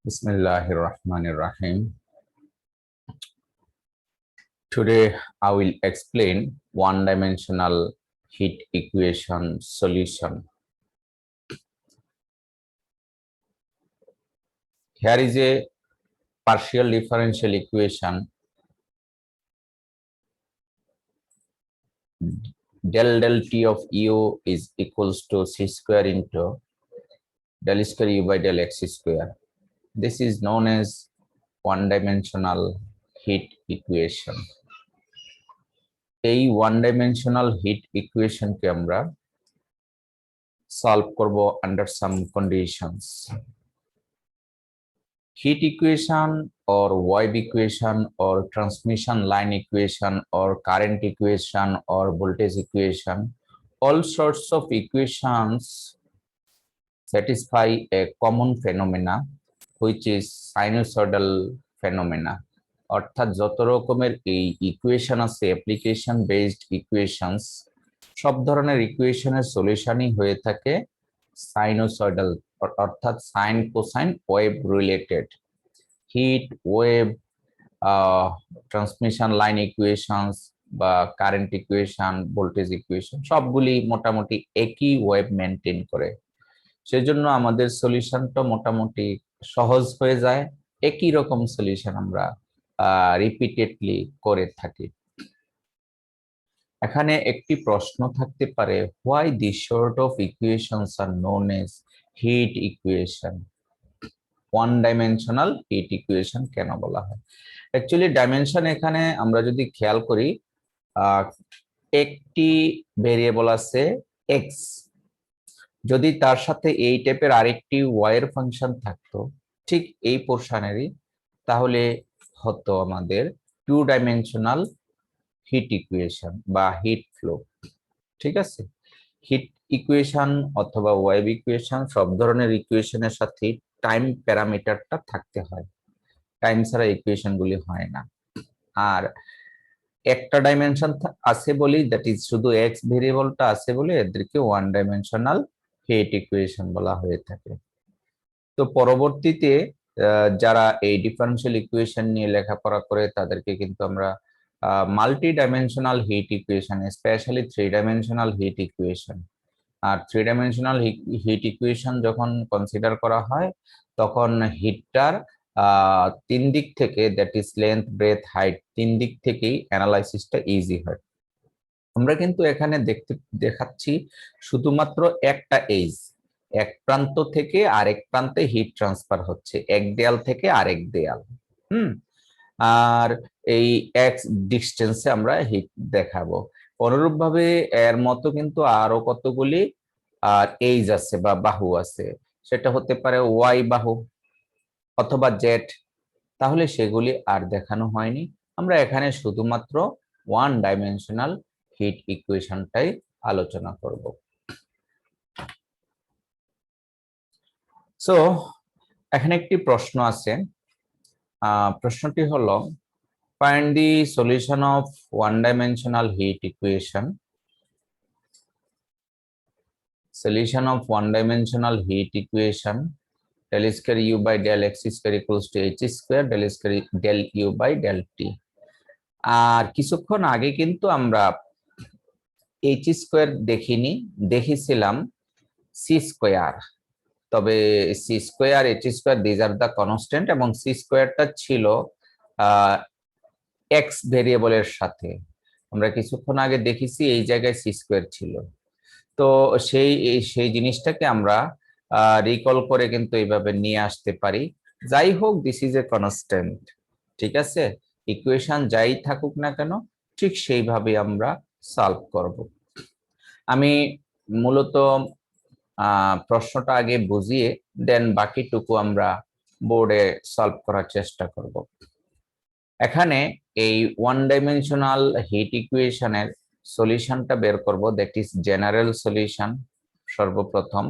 Bismillahir Rahmanir Rahim. Today I will explain one-dimensional heat equation solution. Here is a partial differential equation. Del T of U is equals to C square into del square U by del X square. This is known as one-dimensional heat equation. এই one-dimensional heat equation কে আমরা solve করব under some conditions. Heat equation or wave equation or transmission line equation or current equation or voltage equation, all sorts of equations satisfy a common phenomena which is sinusoidal phenomena. অর্থাৎ যত রকমের এই equation আছে application based equations, সব ধরনের ইকুয়েশনের সলিউশনই হয়ে থাকে সাইনোসয়েডাল, অর্থাৎ sine cosine wave related. Heat wave, transmission line equations বা কারেন্ট ইকুয়েশন, ভোল্টেজ ইকুয়েশন সবগুলি মোটামুটি একই ওয়েভ মেনটেন করে। সেজন্য আমাদের সলিউশনটা মোটামুটি সহজ হয়ে যায়। একই রকম সলিউশন আমরা রিপিটেডলি করে থাকি। এখানে একটি প্রশ্ন থাকতে পারে, why this sort of equations are known as heat equation. One dimensional heat equation কেন বলা হয়? অ্যাকচুয়ালি ডাইমেনশন এখানে আমরা যদি খেয়াল করি, একটি ভেরিয়েবল আছে এক্স, যদি তার সাথে এই টাইপের আরেকটি ওয়াই এর ফাংশন থাকতো ঠিক এই পোর্শনেরই, তাহলে হতো আমাদের টু ডাইমেনশনাল হিট ইকুয়েশন বা হিট ফ্লো। ঠিক আছে, হিট ইকুয়েশন অথবা ওয়েভ ইকুয়েশন সব ধরনের ইকুয়েশনের সাথে টাইম প্যারামিটারটা থাকতে হয়, টাইম ছাড়া ইকুয়েশন গুলি হয় না। আর একটা ডাইমেনশন আছে বলি, দ্যাট ইজ শুধু এক্স ভেরিয়েবলটা আছে বলে এদেরকে ওয়ান ডাইমেনশনাল হিট ইকুয়েশন বলা হয়ে থাকে। তো পরবর্তীতে যারা এই ডিফারেনশিয়াল ইকুয়েশন নিয়ে লেখাপড়া করে তাদেরকে কিন্তু আমরা multi dimensional heat equation, specially three dimensional heat equation, আর থ্রি ডাইমেনশনাল হিট ইকুয়েশন যখন কনসিডার করা হয় তখন হিটটার তিন দিক থেকে, that is length, breadth, height, তিন দিক থেকেই অ্যানালাইসিসটা ইজি হয়। আমরা কিন্তু এখানে দেখাচ্ছি শুধুমাত্র একটা এজ, এক প্রান্ত থেকে আরেক প্রান্তে হিট ট্রান্সফার হচ্ছে, এক দেয়াল থেকে আরেক দেয়াল। আর এই এক্স ডিস্টেন্সে আমরা হিট দেখাবো। অনুরূপভাবে এর মতো কিন্তু আরো কতগুলি এজ আছে বা বাহু আছে, সেটা হতে পারে ওয়াই বাহু অথবা জেড, তাহলে সেগুলি আর দেখানো হয়নি। আমরা এখানে শুধুমাত্র ওয়ান ডাইমেনশনাল হিট ইকুয়েশনটাই আলোচনা করব। সো এখানে একটি প্রশ্ন আছে, প্রশ্নটি হলো, find the solution of one dimensional heat equation. Solution of one dimensional heat equation, del square u by del x square equals to h square del square del u by del t. আর কিছুক্ষণ আগে কিন্তু আমরা h square দেখিনি, দেখেছিলাম c square. তবে c square, h square these are the constant, এবং c স্কয়ারটা ছিল x ভেরিয়েবলের সাথে। আমরা কিছুক্ষণ আগে দেখেছি এই জায়গায় c স্কয়ার ছিল। তো সেই জিনিসটাকে আমরা রিকল করে কিন্তু এইভাবে নিয়ে আসতে পারি। যাই হোক, দিস ইজ এ কনস্ট্যান্ট। ঠিক আছে, ইকুয়েশন যাই থাকুক না কেন ঠিক সেইভাবে আমরা সলভ করব। আমি মূলত প্রশ্নটা আগে বুঝিয়ে দেন বাকিটুকু আমরা বোর্ডে সলভ করার চেষ্টা করব। এখানে এই ওয়ান ডাইমেনশনাল হিট ইকুয়েশনের সলিউশনটা বের করব, দ্যাট ইজ জেনারেল সলিউশন সর্বপ্রথম।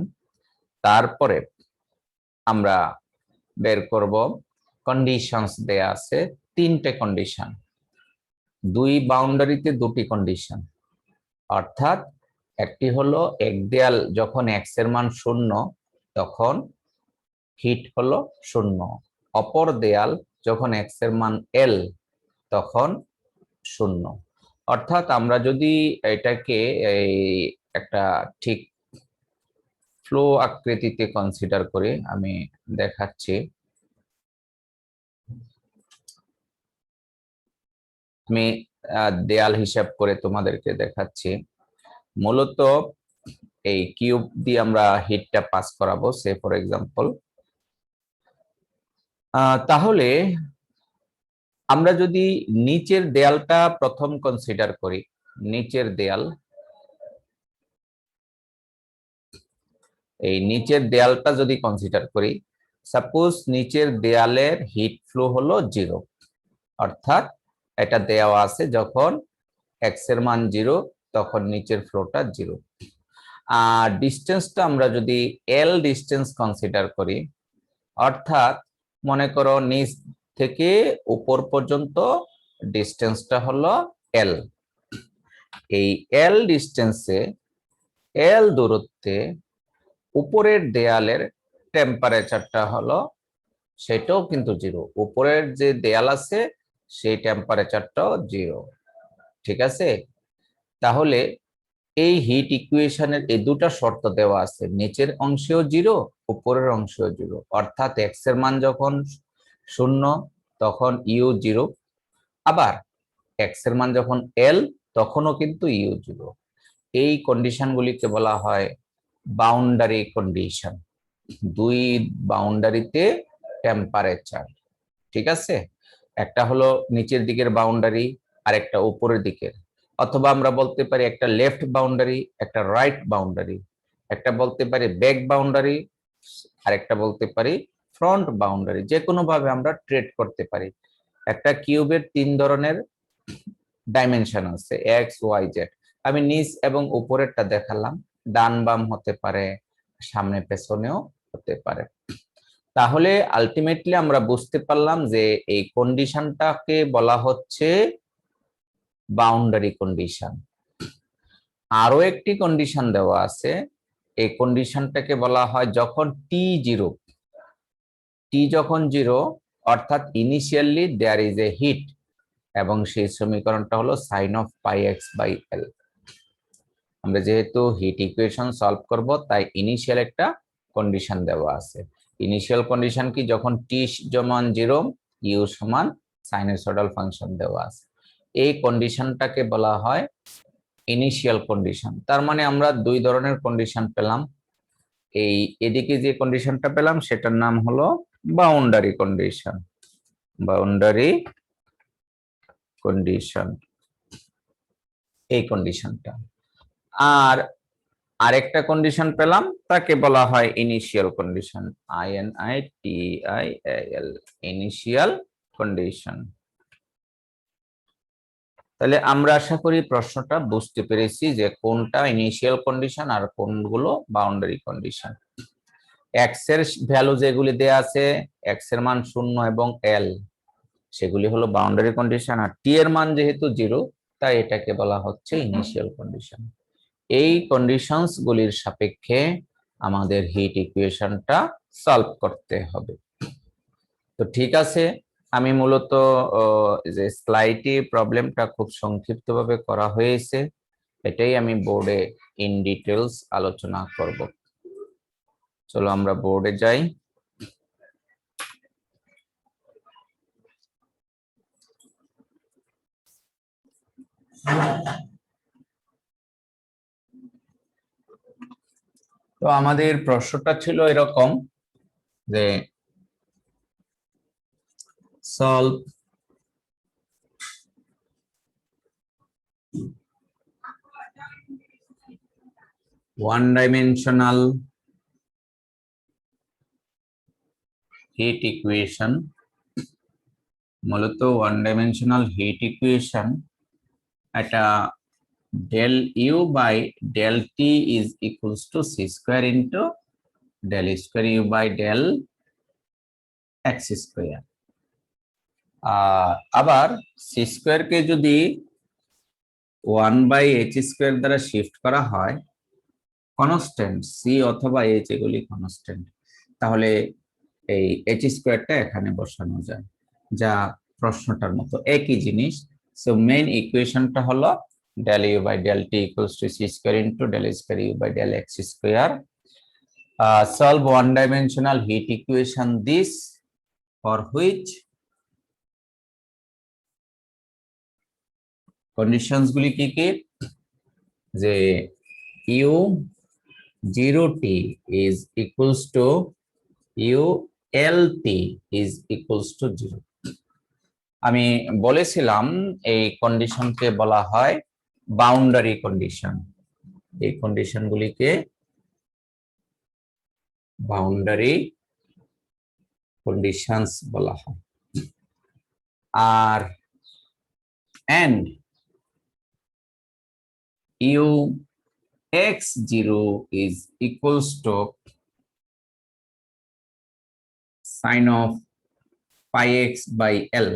তারপরে আমরা বের করব কন্ডিশনস দেয়া আছে, তিনটে কন্ডিশন, দুই বাউন্ডারিতে দুটি কন্ডিশন। অর্থাৎ একটি হলো এক দেয়াল যখন এক্স এর মান 0 তখন হিট হলো 0, অপর দেয়াল যখন এক্স এর মান এল তখন 0। অর্থাৎ আমরা যদি এটাকে এই একটা ঠিক ফ্লো আকৃতিতে কনসিডার করি, আমি দেখাচ্ছি। আমি দেয়াল হিসাব করে তোমাদেরকে দেখাচ্ছি। মূলত এই কিউব দিয়ে আমরা হিটটা পাস করাবো, সে ফর এক্সাম্পল। তাহলে আমরা যদি নিচের দেয়ালটা প্রথম কনসিডার করি, নিচের দেয়াল, এই নিচের দেয়ালটা যদি কনসিডার করি, সাপোজ নিচের দেয়ালের হিট ফ্লো হলো 0, অর্থাৎ এটা দেওয়া আছে যখন এক্স এর মান 0 তখন নিচের ফ্লোটা 0। আর ডিস্টেন্সটা আমরা যদি এল ডিস্টেন্স কনসিডার করি, অর্থাৎ মনে করো নিচ থেকে উপর পর্যন্ত ডিস্টেন্সটা হলো এল। এই এল ডিস্টেন্সে, এল দূরত্বে উপরের দেয়ালের টেম্পারেচারটা হলো, সেটাও কিন্তু 0। উপরের যে দেয়াল আছে সেই টেম্পারেচারটাও 0। ঠিক আছে? তাহলে এই হিট ইকুয়েশনের এই দুটা শর্ত দেওয়া আছে, নিচের অংশেও 0, উপরের অংশেও 0। অর্থাৎ এক্স এর মান যখন 0 তখন ইউ 0, আবার এক্স এর মান যখন এল তখনও কিন্তু ইউ 0। এই কন্ডিশনগুলিকে বলা হয় বাউন্ডারি কন্ডিশন, দুই বাউন্ডারিতে টেম্পারেচার। ঠিক আছে? একটা হলো নিচের দিকের বাউন্ডারি আর একটা উপরের দিকের, অথবা আমরা বলতে পারি একটা লেফট বাউন্ডারি, একটা রাইট বাউন্ডারি, একটা বলতে পারি ব্যাক বাউন্ডারি, আর একটা বলতে পারি ফ্রন্ট বাউন্ডারি। যে কোনো ভাবে আমরা ট্রেড করতে পারি। একটা কিউবের 3 ধরনের ডাইমেনশন আছে, এক্স ওয়াই জেড। আমি নিচ এবং উপরেরটা দেখালাম, ডান বাম হতে পারে, সামনে পেছনেও হতে পারে। তাহলে আলটিমেটলি আমরা বুঝতে পারলাম যে এই কন্ডিশনটাকে বলা হচ্ছে বাউন্ডারি কন্ডিশন। আরো একটি কন্ডিশন দেওয়া আছে, এই কন্ডিশনটাকে বলা হয় যখন টি 0, টি যখন 0 অর্থাৎ initially there is a heat, এবং সেই সমীকরণটা হলো sine of pi x by L. আমরা যেহেতু হিট ইকুয়েশন সলভ করব, তাই ইনিশিয়াল একটা কন্ডিশন দেওয়া আছে। ইনিশিয়াল কন্ডিশন কি, যখন টি সমান 0, ইউ সমান সাইনোসয়েডাল ফাংশন দেওয়া আছে। এই কন্ডিশনটাকে বলা হয় ইনিশিয়াল কন্ডিশন। তার মানে আমরা দুই ধরনের কন্ডিশন পেলাম। এই এদিকে যে কন্ডিশনটা পেলাম সেটার নাম হলো বাউন্ডারি কন্ডিশন, বাউন্ডারি কন্ডিশন, এই কন্ডিশনটা। আর আরেকটা কন্ডিশন পেলাম, তাকে বলা হয় initial condition, INITIAL, initial condition. তাহলে আমরা আশা করি প্রশ্নটা বুঝতে পেরেছি যে কোনটা ইনিশিয়াল কন্ডিশন আর কোনগুলো বাউন্ডারি কন্ডিশন। এক্স এর ভ্যালু যেগুলি দেয়া আছে, এক্স এর মান 0 এবং এল, সেগুলি হলো বাউন্ডারি কন্ডিশন। আর টি এর মান যেহেতু 0, তাই এটাকে বলা হচ্ছে ইনিশিয়াল কন্ডিশন। এই কন্ডিশনস গুলির সাপেক্ষে আমাদের হিট ইকুয়েশনটা সলভ করতে হবে। তো ঠিক আছে, আমি মূলত যে স্লাইডে প্রবলেমটা খুব সংক্ষিপ্তভাবে করা হয়েছে, এটাই আমি বোর্ডে ইন ডিটেলস আলোচনা করব। চলো আমরা বোর্ডে যাই। তো আমাদের প্রশ্নটা ছিল এরকম যে solve one dimensional heat equation. মূলত ওয়ান ডাইমেনশনাল হিট ইকুয়েশন এটা del u by del t is equals to c square into del square u by del x square। আবার c square কে যদি 1 by h square দ্বারা shift করা হয়, constant c অথবা h এগুলি constant, তাহলে এই এইচ স্কোয়ারটা এখানে বসানো যায়, যা প্রশ্নটার মতো একই জিনিস। সো মেইন ইকুয়েশনটা হলো del u by del t equals to c square into del square u by del x square. Solve one dimensional heat equation this for which conditions গুলি কি কি, যে u 0t is equals to u lt is equals to 0. আমি বলেছিলাম এই কন্ডিশনকে বলা হয় boundary condition. এই কন্ডিশন গুলিকে বাউন্ডারি কন্ডিশনস বলা হয়। আর and u x0 is equals to sine of pi x by L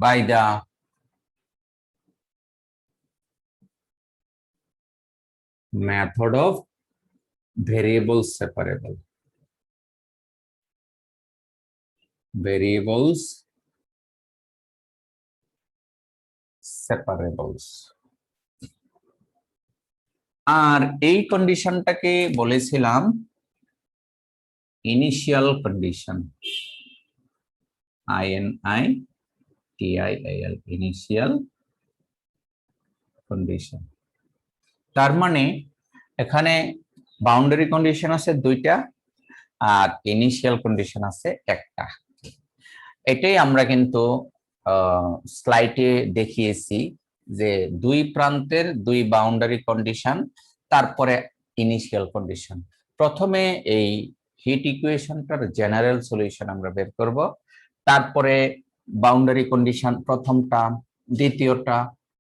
by the method of variables separable. Variables separables. আর এই কন্ডিশনটাকে বলেছিলাম initial condition, INITIAL, initial condition. তার মানে এখানে বাউন্ডারি কন্ডিশন আছে দুইটা আর ইনিশিয়াল কন্ডিশন আছে একটা। এটাই আমরা কিন্তু স্লাইডে দেখিয়েছি যে দুই প্রান্তের দুই বাউন্ডারি কন্ডিশন, তারপরে ইনিশিয়াল কন্ডিশন। প্রথমে এই হিট ইকুয়েশনটার জেনারেল সলিউশন আমরা বের করব, তারপরে বাউন্ডারি কন্ডিশন প্রথমটা, দ্বিতীয়টা,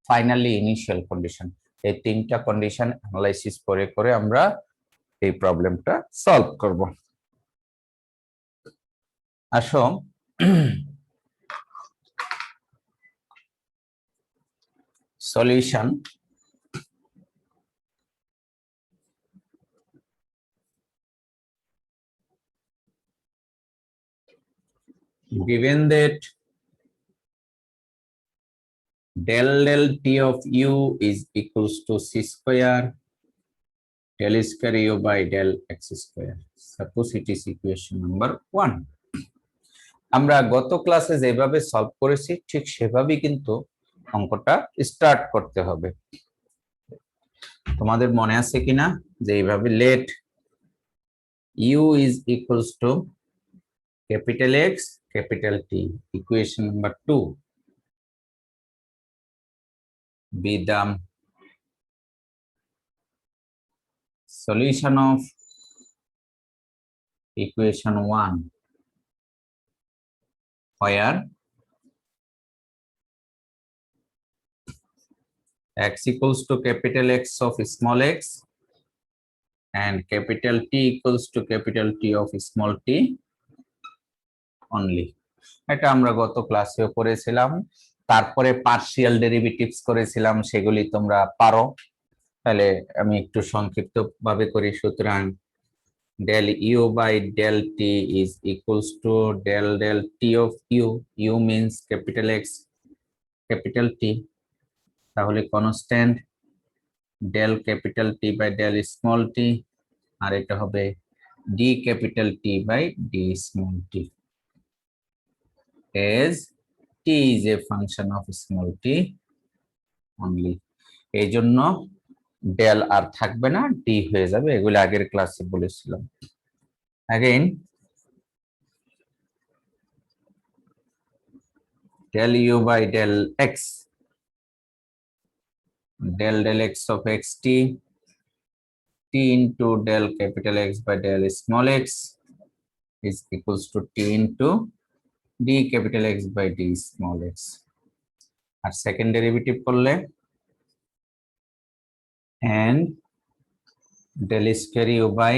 ফাইনালি ইনিশিয়াল কন্ডিশন। এই তিনটা কন্ডিশন অ্যানালাইসিস করে করে আমরা এই প্রবলেমটা সলভ করব। আসো solution. Given that del t of u is equals to c square del square u by del x square. Suppose it is equation number 1. আমরা গত ক্লাসে যেভাবে সলভ করেছি ঠিক সেভাবেই কিন্তু অঙ্কটা স্টার্ট করতে হবে। তোমাদের মনে আছে কিনা যে এইভাবে let u is equals to capital X capital T, equation number 2, be the solution of equation 1, where x equals to capital X of small x and capital T equals to capital T of small t only. এটা আমরা গত ক্লাসেও পড়েছিলাম। তারপরে partial derivatives করেছিলাম, সেগুলি তোমরা পারো। তাহলে আমি একটু সংক্ষিপ্ত ভাবে করি। সুতরাং del u by del t is equals to del t of u. U means capital X capital T, তাহলে constant del capital T by del small t, আর এটা হবে d capital T by d small t, as t is a function of small t only. এই জন্য del আর থাকবে না, d হয়ে যাবে। এগুলো আগের ক্লাসে বলেছিলাম। Again, del u by del x, del x of xt, t into del capital X by del small x is equals to t into d capital X by d small x. আর second derivative করলে and del square u by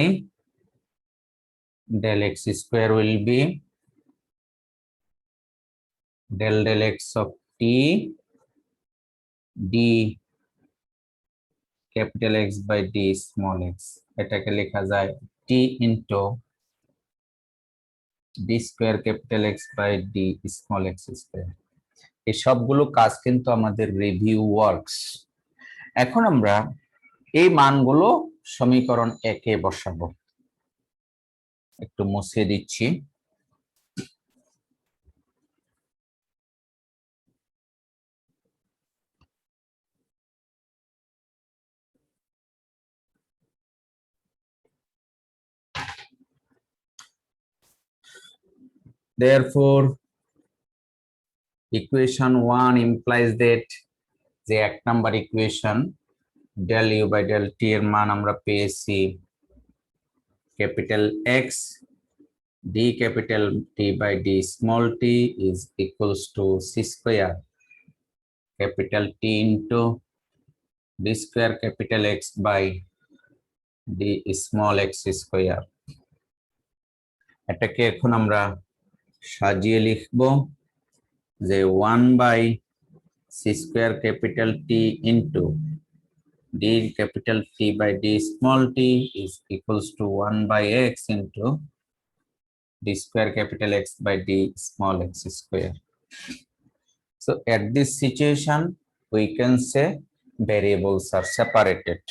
del x square will be del x of t d capital X by d small x, এটাকে লেখা যায় t into d square capital X by d small x square. এই সবগুলো কাজ কিন্তু আমাদের review works. এখন আমরা এই মানগুলো সমীকরণ একে বসাবো। একটু মুছে দিচ্ছি। Therefore, equation 1 implies that যে এক number equation del u by del t এর মান আমরা পেয়েছি capital x d capital T by d small t is equals to c square capital T into d square capital X by d small x square। এটাকে এখন আমরা সাজিয়ে লিখব যে 1 by c square capital T into d capital T by d small t is equals to 1 by x into d square capital X by d small x square. So at this situation, we can say variables are separated.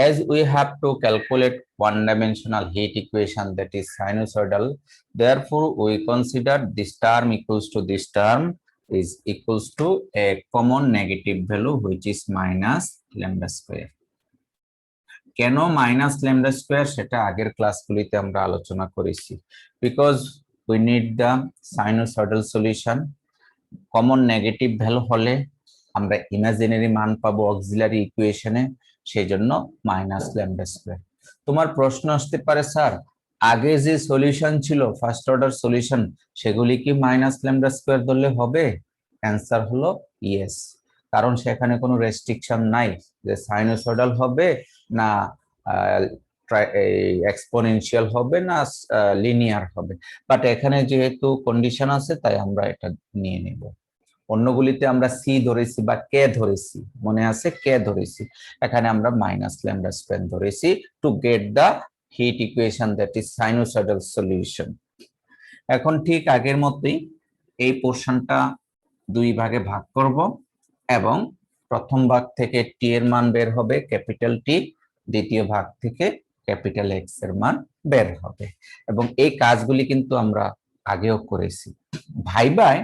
As we have to calculate one-dimensional heat equation that is sinusoidal, therefore we consider this term equals to this term is equals to a common negative value which is minus lambda square. কেন minus lambda square সেটা আগের ক্লাসগুলিতে আমরা আলোচনা করেছি। Because we need the sinusoidal solution. Common negative value হলে আমরা imaginary মান পাবো অক্সিলারি ইকুয়েশনে, সেই জন্য মাইনাস ল্যামডা স্কোয়ার। তোমার প্রশ্ন আসতে পারে, স্যার আগে যে সলিউশন ছিল ফার্স্ট অর্ডার সলিউশন সেগুলি কি মাইনাস ল্যামডা স্কোয়ার ধরলে হবে? অ্যান্সার হলো ইয়েস, কারণ সেখানে কোনো রেস্ট্রিকশন নাই যে সাইনোসয়েডাল হবে না এক্সপোনেনশিয়াল হবে না লিনিয়ার হবে। বাট এখানে যেহেতু কন্ডিশন আছে তাই আমরা এটা নিয়ে নেব। অন্যগুলিতে আমরা সি ধরেছি বা কে ধরেছি, মনে আছে কে ধরেছি, এখানে আমরা মাইনাস ল্যামডা স্কয়ার ধরেছি to get the heat equation that is sinusoidal solution. এখন ঠিক আগের মতোই এই পোরশনটা দুই ভাগে ভাগ করব এবং প্রথম ভাগ থেকে টি এর মান বের হবে ক্যাপিটাল টি, দ্বিতীয় ভাগ থেকে ক্যাপিটাল এক্স এর মান বের হবে। এবং এই কাজগুলি কিন্তু আমরা আগেও করেছি। ভাইবায়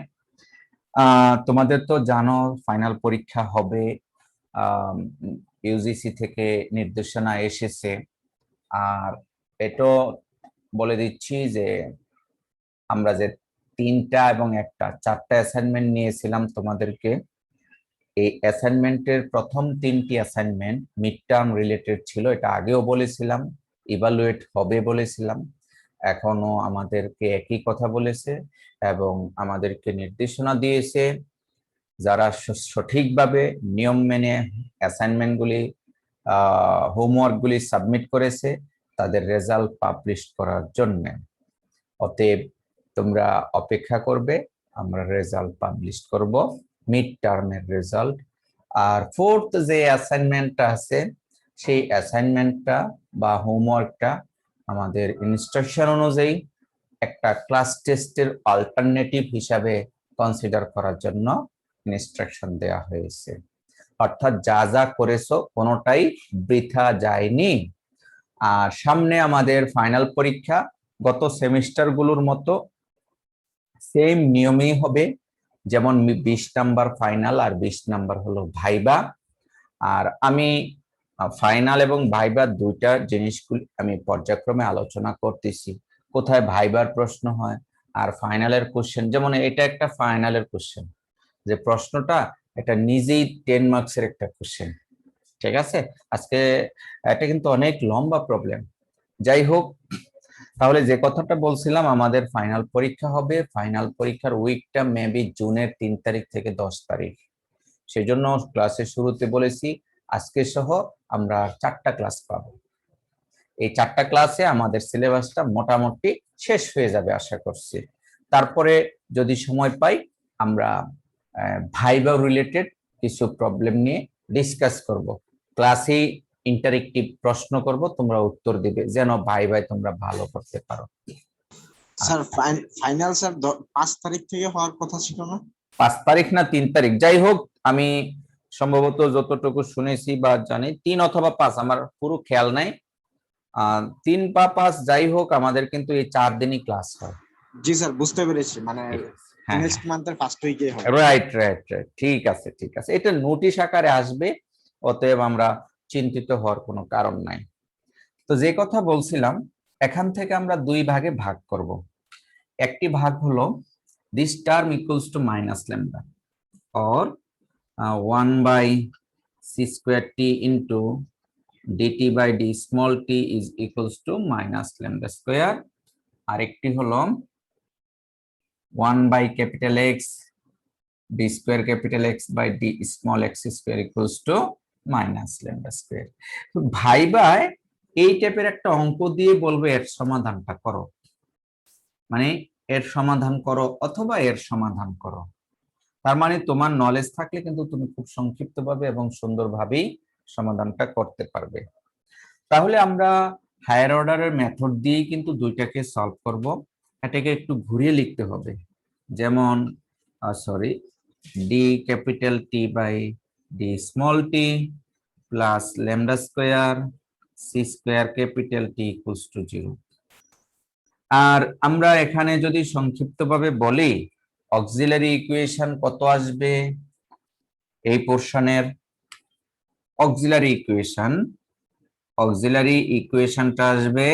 তোমাদের তো জানো ফাইনাল পরীক্ষা হবে, ইউজিসি থেকে নির্দেশনা এসেছে। আর এটা বলে দিচ্ছি যে আমরা যে 3টা এবং 1টা 4টা অ্যাসাইনমেন্ট নিয়েছিলাম তোমাদেরকে, এই অ্যাসাইনমেন্টের প্রথম 3টি অ্যাসাইনমেন্ট মিড টার্ম রিলেটেড ছিল, এটা আগেও বলেছিলাম, ইভালুয়েট হবে বলেছিলাম। এখনো আমাদেরকে একই কথা বলেছে এবং আমাদেরকে নির্দেশনা দিয়েছে যারা সঠিকভাবে নিয়ম মেনে অ্যাসাইনমেন্টগুলি হোমওয়ার্কগুলি সাবমিট করেছে তাদের রেজাল্ট পাবলিশ করার জন্য। অতএব তোমরা অপেক্ষা করবে, আমরা রেজাল্ট পাবলিশ করব মিড টার্মের রেজাল্ট। আর ফোর্থ যে অ্যাসাইনমেন্টটা আছে সেই অ্যাসাইনমেন্টটা বা হোমওয়ার্কটা আমাদের ইনস্ট্রাকশন অনুযায়ী একটা ক্লাস টেস্টের অল্টারনেটিভ হিসাবে কনসিডার করার জন্য ইনস্ট্রাকশন দেওয়া হয়েছে। অর্থাৎ যা যা করেছো কোনোটাই বৃথা যায়নি। আর সামনে আমাদের ফাইনাল পরীক্ষা গত সেমিস্টারগুলোর মতো সেম নিয়মেই হবে, যেমন 20 নাম্বার ফাইনাল আর 20 নাম্বার হলো ভাইবা। আর আমি ফাইনাল এবং ভাইবা দুইটা জিনিসগুলি আমি পর্যায়ক্রমে আলোচনা করতেছি। কোথায় ভাইবার প্রশ্ন হয় আর ফাইনালের কোশ্চেন, যেমন এটা একটা ফাইনালের কোশ্চেন, যে প্রশ্নটা এটা নিজেই 10 মার্কসের একটা কোশ্চেন, ঠিক আছে। আজকে এটা কিন্তু অনেক লম্বা প্রবলেম। যাই হোক, তাহলে যে কথাটা বলছিলাম আমাদের ফাইনাল পরীক্ষা হবে, ফাইনাল পরীক্ষার উইকটা মেবি জুনের 3 তারিখ থেকে 10 তারিখ। সেই জন্য ক্লাসের শুরুতে বলেছি আজকে সহ আমরা 4টা ক্লাস পাবো। এই 4টা ক্লাসে আমাদের সিলেবাসটা মোটামুটি শেষ হয়ে যাবে আশা করছি। তারপরে যদি সময় পাই আমরা ভাইবা রিলেটেড কিছু প্রবলেম নিয়ে ডিসকাস করব। ক্লাসেই ইন্টারেক্টিভ প্রশ্ন করব, তোমরা উত্তর দিবে যেন ভাই ভাই তোমরা ভালো করতে পারো। স্যার ফাইনাল স্যার 5 তারিখ থেকে হওয়ার কথা ছিল না? 5 তারিখ না 3 তারিখ, যাই হোক আমি সম্ভবত যতটুকু শুনেছি বা জানি 3 অথবা 5, আমার পুরো খেয়াল নাই। 3 বা 5 যাই হোক, আমাদের কিন্তু এই 4 দিনই ক্লাস হয়। জি স্যার, বুঝতে পেরেছি, মানে হ্যাঁ, নেক্সট মান্থের ফার্স্ট উইকে হবে। রাইট রাইট রাইট, ঠিক আছে ঠিক আছে, এটা নোটিশ আকারে আসবে, অতএব আমরা চিন্তিত হওয়ার কোনো কারণ নাই। তো যে কথা বলছিলাম, এখান থেকে আমরা 2 ভাগে ভাগ করব। একটি ভাগ হলো this term equals to minus lambda or 1/c² t into dt by d small t is equals to minus lambda square, আরেকটি হলো 1/X d square capital X by d small x square equals to minus lambda square। তো ভাই ভাই এই টাইপের একটা অঙ্ক দিয়ে বলবে এর সমাধানটা করো, মানে এর সমাধান করো অথবা এর সমাধান করো। তার মানে তোমার নলেজ থাকলে কিন্তু তুমি খুব সংক্ষিপ্তভাবে এবং সুন্দরভাবেই সমাধানটা করতে পারবে। তাহলে আমরা হায়ার অর্ডারের মেথড দিয়েই কিন্তু দুইটাকে সলভ করব। এটাকে একটু ঘুরিয়ে লিখতে হবে, যেমন sorry d capital T by d small t plus lambda square c square capital T equals to 0। আর আমরা এখানে যদি সংক্ষিপ্তভাবে বলি, অক্সিলারি ইকুয়েশন কত আসবে এই পোরশনের? অক্সিলারি ইকুয়েশনটা আসবে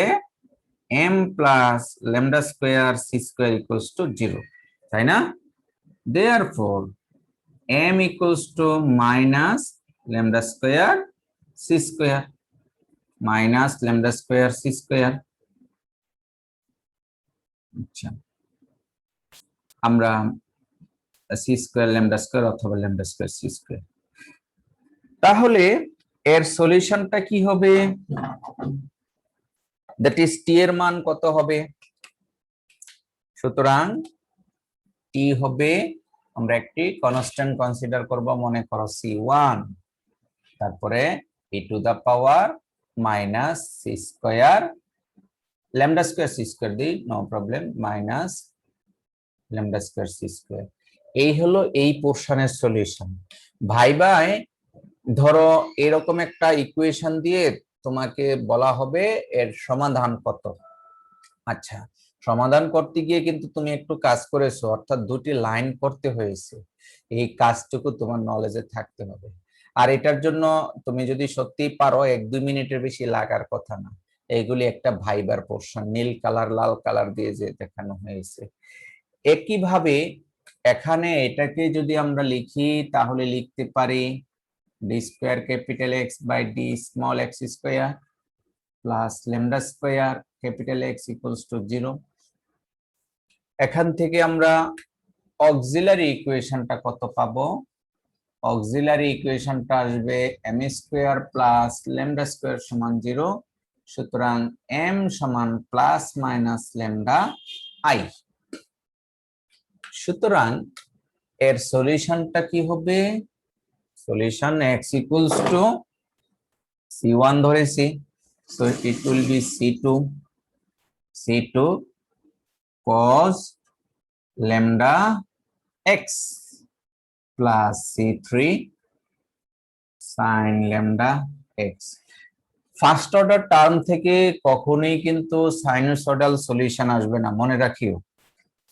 m plus lambda square c square equals to 0, তাই না? Therefore m equals to minus lambda square c square minus lambda square c square। আচ্ছা, আমরা c square lambda square অথবা lambda square c square। তাহলে এর সলিউশনটা কি হবে? দ্যাট ইজ t এর মান কত হবে? সুতরাং t হবে, আমরা একটি কনস্ট্যান্ট কনসিডার করব, মনে করো c1, তারপরে e to the power minus c square lambda square c square দিই, no problem, minus lambda square c square. এই হলো এই পোরশনের সলিউশন। ভাই ভাই ধরো এরকম একটা ইকুয়েশন দিয়ে তোমাকে বলা হবে এর সমাধান কত। আচ্ছা, সমাধান করতে গিয়ে কিন্তু তুমি একটু কাজ করেছো, অর্থাৎ দুটি লাইন করতে হয়েছে। এই কাজটুকু তোমার নলেজে থাকতে হবে। আর এটার জন্য তুমি যদি সত্যি পারো 1-2 মিনিটের বেশি লাগার কথা না। এইগুলি একটা ভাইবার পোরশন, নীল কালার লাল কালার দিয়ে যে দেখানো হয়েছে। একইভাবে এখানে এটাকে যদি আমরা লিখি তাহলে লিখতে পারি d square capital X by d small x square plus lambda square capital X equals to 0। এখান থেকে আমরা অক্সিলারি ইকুয়েশনটা কত পাবো? অক্সিলারি ইকুয়েশনটা আসবে m square plus lambda square সমান 0। সুতরাং এম সমান প্লাস মাইনাস ল্যামডা আই। সুতরাং এর সলিউশনটা কি হবে? Solution x equals to c1 ধরেছি, so it will be c2 cos lambda x plus c3 sin lambda x। First order term থেকে কখনোই কিন্তু সাইনোসয়েডাল সলিউশন আসবে না, মনে রাখিও।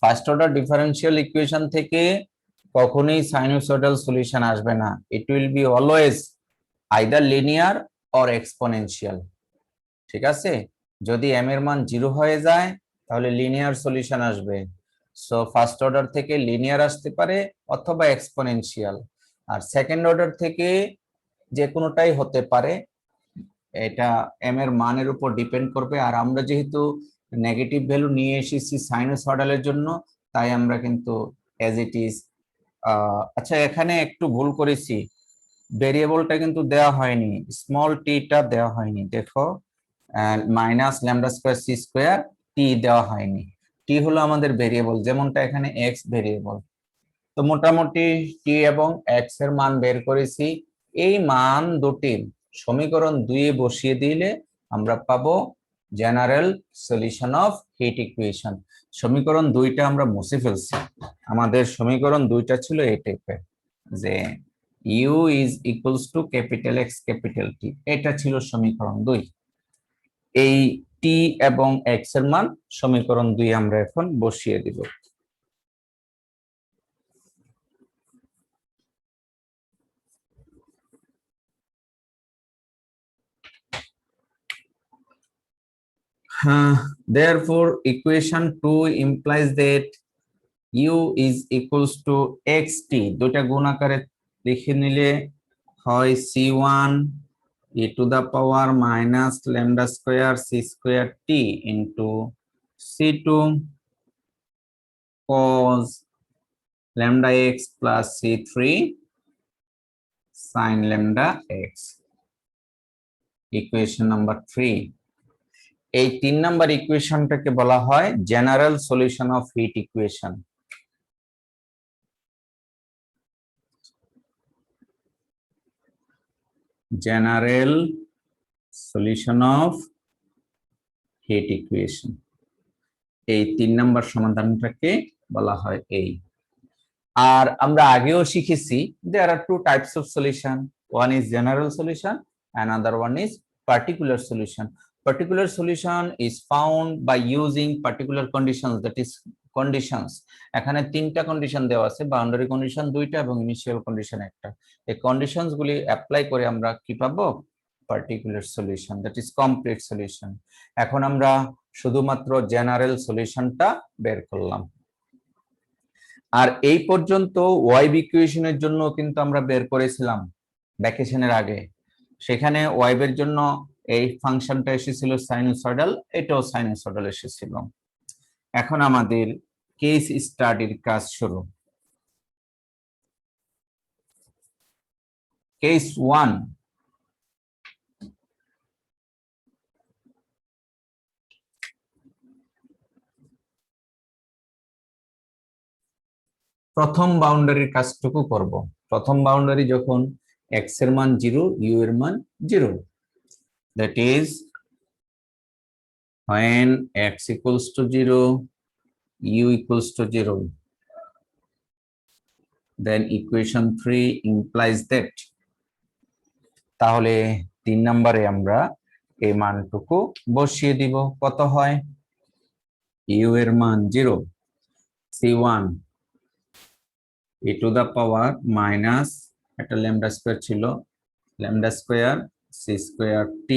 ফার্স্ট অর্ডার ডিফারেন্সিয়াল ইকুয়েশন থেকে কখনোই সাইনোসয়েডাল সলিউশন আসবে না। It will be always either linear or exponential. ঠিক আছে, যদি m এর মান 0 হয়ে যায় তাহলে লিনিয়ার সলিউশন আসবে। সো ফার্স্ট অর্ডার থেকে লিনিয়ার আসতে পারে অথবা এক্সপোনেনশিয়াল, আর সেকেন্ড অর্ডার থেকে যে কোনোটাই হতে পারে। এটা m এর মানের উপর ডিপেন্ড করবে। আর আমরা যেহেতু নেগেটিভ ভ্যালু নিয়ে এসেছি সাইনোসয়েডালের জন্য, তাই আমরা কিন্তু অ্যাজ ইট ইজ। আচ্ছা, এখানে একটু ভুল করেছি, ভেরিয়েবলটা কিন্তু দেওয়া হয়নি, স্মল টিটা দেওয়া হয়নি। দেখো, minus lambda square c square t দেওয়া হয়নি। টি হলো আমাদের ভেরিয়েবল, যেমনটা এখানে এক্স ভেরিয়েবল। তো মোটামুটি টি এবং এক্স এর মান বের করেছি। এই মান দুটি সমীকরণ 2 এ বসিয়ে দিলে আমরা পাবো general solution of heat equation. সমীকরণ 2টা আমরা মুছে ফেলছি। আমাদের সমীকরণ 2টা ছিল এই টাইপের, যে u is equals to capital X capital T, এটা ছিল সমীকরণ 2। এই টি এবং এক্স এর মান সমীকরণ 2 আমরা এখন বসিয়ে দিব। Therefore, equation 2 implies that u is equals to xt, দুইটা গুণ আকারে লিখে নিলে হয় c1 e to the power minus lambda square c square t into c2 cos lambda x plus c3 sin lambda x, equation number 3। এই 3 number ইকুয়েশনটাকে বলা হয় general solution of heat equation. General solution of heat equation, এই 3 number সমাধানটাকে বলা হয় এই। আর আমরা আগেও শিখেছি there are two types of solution, one is general solution, another one is particular solution. Particular solution is found by using particular conditions, that is conditions. এখানে 3টা condition দেওয়া আছে, বাউন্ডারি কন্ডিশন 2টা এবং ইনিশিয়াল কন্ডিশন 1টা। এই conditions গুলি apply করে আমরা কি পাবো? Particular solution, that is complete solution. এখন আমরা শুধুমাত্র জেনারেল সলিউশনটা বের করলাম। আর এই পর্যন্ত ওয়াইব ইকুয়েশনের জন্য কিন্তু আমরা বের করেছিলাম ভ্যাকেশনের আগে। সেখানে ওয়াইবের জন্য এই ফাংশনটা এসেছিল সাইনোসয়েডাল, এটাও সাইনোসয়েডাল এসেছিল। এখন আমাদের কেস স্টাডির কাজ শুরু। কেস 1, প্রথম বাউন্ডারির কাজটুকু করব। প্রথম বাউন্ডারি যখন এক্স এর মান 0, ইউ এর মান 0, that is when x equals to 0, u equals to 0, then equation 3 implies that, তাহলে 3 নম্বরে আমরা এই মানটুকু বসিয়ে দিব। কত হয়? u এর মান 0, c1 e to the power minus একটা ল্যামডা স্কয়ার ছিল, lambda square c square t,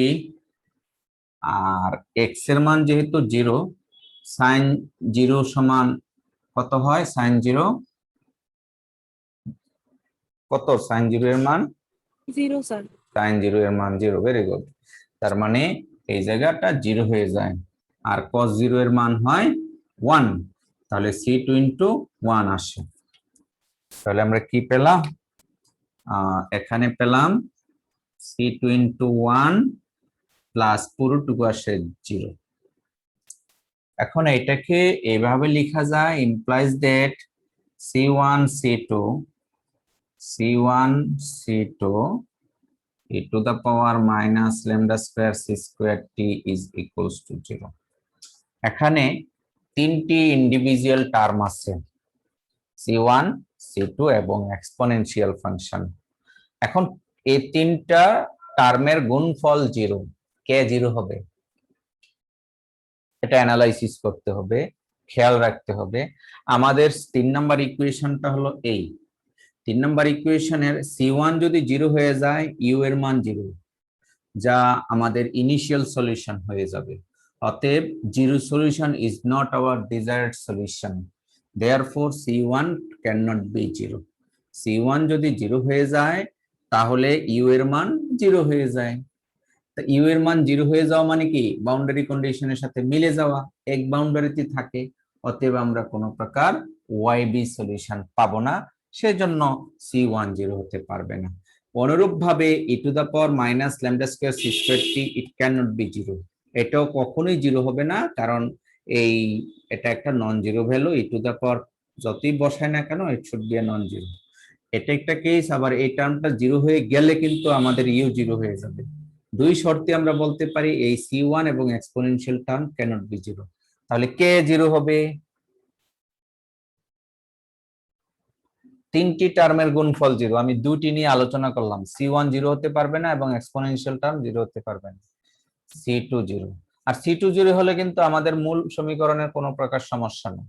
আর x এর মান যেহেতু 0, sin 0 সমান কত হয়? sin 0 কত? sin 0 এর মান 0 স্যার। sin 0 এর মান 0, ভেরি গুড। তার মানে এই জায়গাটা 0 হয়ে যায়। আর cos 0 এর মান হয় 1, তাহলে c2 * 1 আসে। তাহলে আমরা কি পেলাম? এখানে পেলাম c2 * 1 প্লাস পুরোটুকু আসে 0। এখন এটাকে এইভাবে লেখা যায়, implies that c1 c2 e to the power minus lambda square c square t is equals to 0। এখানে 3টি ইন্ডিভিজুয়াল টার্ম আছে, c1 c2 এবং এক্সপোনেনশিয়াল ফাংশন। এখন এই 3টা টার্মের গুণফল 0, কে 0 হবে? এটা অ্যানালাইসিস করতে হবে, খেয়াল রাখতে হবে। আমাদের 3 নাম্বার ইকুয়েশনটা হলো এই। 3 নাম্বার ইকুয়েশনের c1 যদি 0 হয়ে যায়, ইউ এর মান 0, যা আমাদের ইনিশিয়াল সলিউশন হয়ে যাবে। অতএব 0 solution is not our desired solution, therefore c1 can not be 0। c1 যদি 0 হয়ে যায় তাহলে ইউ এর মান 0 হয়ে যায়। ইউ এর মান 0 হয়ে যাওয়া মানে কি? বাউন্ডারি কন্ডিশনের সাথে মিলে যাওয়া, এক বাউন্ডারিতে থাকে। অতএব আমরা কোনো প্রকার ওয়াইবি সলিউশন পাবো না, সেজন্য c1 0 হতে পারবে না। অনুরূপভাবে e to the power minus lambda square c square t, it cannot be 0, এটাও কখনোই 0 হবে না, কারণ এটা একটা non zero value. e to the power যতই বসায় না কেন, it should be a non-zero। এটা একটা কেস, আবার এই টার্মটা জিরো হয়ে গেলে কিন্তু আমাদের ইউ জিরো হয়ে যাবে। দুই শর্তে আমরা বলতে পারি এই c1 এবং exponential term cannot be zero. তাহলে কে জিরো হবে? তিনটি টার্মের গুণফল জিরো। আমি দুটি নিয়ে আলোচনা করলাম, c1 জিরো হতে পারবে না এবং এক্সপোনেনশিয়াল টার্ম জিরো হতে পারবে না, c2 জিরো। আর c2 জিরো হলে কিন্তু আমাদের মূল সমীকরণের কোনো প্রকার সমস্যা নেই।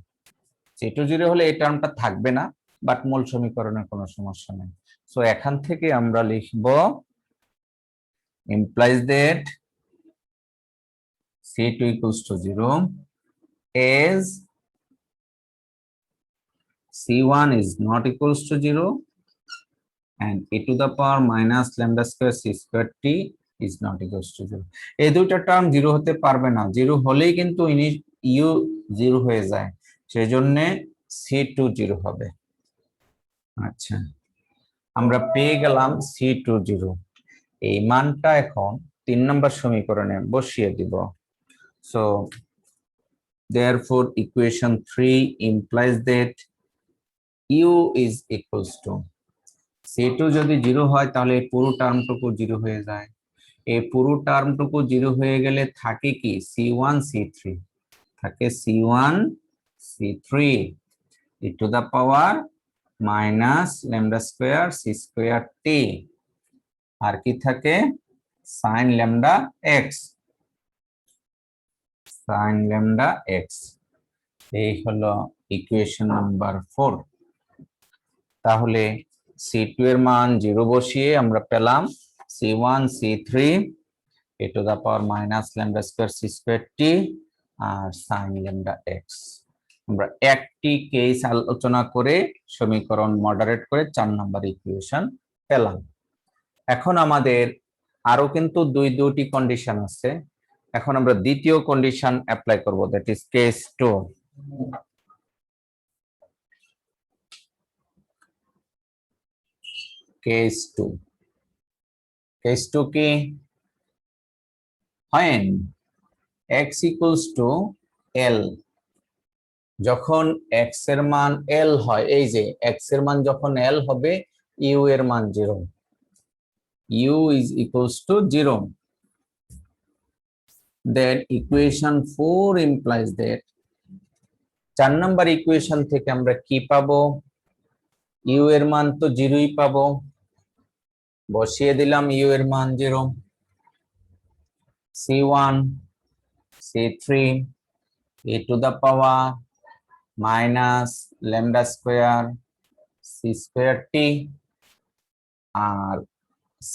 c2 জিরো হলে এই টার্মটা থাকবে না, বাট মূল সমীকরণের কোনো সমস্যা নেই। সো এখান থেকে আমরা লিখব implies that c2 equals to 0 as c1 is not equals to 0 and e to the power minus lambda square c square t is not equals to 0. এই দুইটা টার্ম জিরো হতে পারবে না, জিরো হলেই কিন্তু ইউ জিরো হয়ে যায়, সেজন্য c2 জিরো হবে। আচ্ছা, আমরা পেয়ে গেলাম c2 জিরো। এই মানটা এখন 3 নম্বর সমীকরণে বসিয়ে দিব। So therefore equation 3 implies that u is equals to c2 যদি জিরো হয় তাহলে এই পুরো টার্মটুকু জিরো হয়ে যায়। এই পুরো টার্মটুকু জিরো হয়ে গেলে থাকে কি c1 c3, থাকে c1 c3 e to the power minus lambda square c square t, আর কি থাকে sin lambda x, sin lambda x। এই হলো ইকুয়েশন নাম্বার 4। তাহলে c2 এর মান 0 বসিয়ে আমরা পেলাম c1 c3 e to the power minus lambda square c square t R sin lambda x। আমরা একটি কেস আলোচনা করে সমীকরণ মডারেট করে 4 নম্বর ইকুয়েশন পেলাম। এখন আমাদের আরো কিন্তু দুটি কন্ডিশন আছে। এখন আমরা দ্বিতীয় কন্ডিশন অ্যাপ্লাই করব, that is case 2। Case 2, case 2 কি? when x equals to l, যখন x এর মান l হয়, এই যে x এর মান যখন l হবে u এর মান 0, u is equals to 0, then equation 4 implies that 4 number equation থেকে আমরা কি পাবো? u এর মান তো 0ই পাবো, বসিয়ে দিলাম u এর মান 0, c1 c3 e to the power minus lambda square c square t R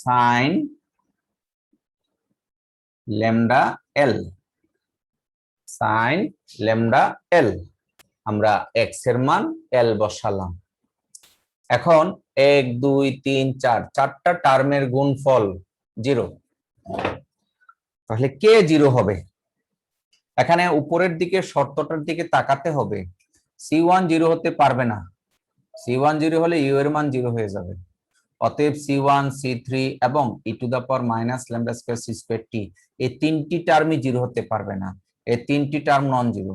sin lambda l, sin lambda l। আমরা x এর মান l বসালাম। এখন 1 2 3 4 চারটা টার্মের গুণফল 0, তাহলে কে 0 হবে? এখানে উপরের দিকে শর্তটার দিকে তাকাতে হবে। c1 0 হতে পারবে না, c1 0 হলে u এর মান 0 হয়ে যাবে। অতএব c1 c3 এবং e to the power minus lambda square c square t এই তিনটি টার্মই 0 হতে পারবে না, এই তিনটি term non zero.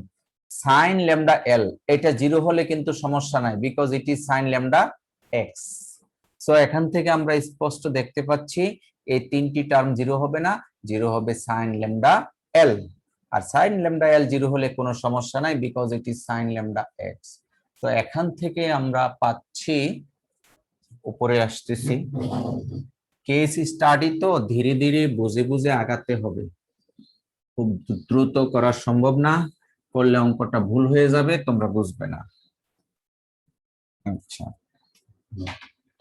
sin lambda l এটা 0 হলে কিন্তু সমস্যা নাই, because it is sin lambda x। So এখান থেকে আমরা স্পষ্ট দেখতে পাচ্ছি এই তিনটি টার্ম 0 হবে না, 0 হবে sin lambda l। আর sin lambda l 0 হলে কোনো সমস্যা নাই, because it is sin lambda x। তো এখান থেকে আমরা পাচ্ছি, উপরে আসতেছি, কেস স্টাডি তো ধীরে ধীরে বুঝে বুঝে আগাতে হবে, খুব দ্রুত করা সম্ভব না, করলে অঙ্কটা ভুল হয়ে যাবে, তোমরা বুঝবে না। আচ্ছা,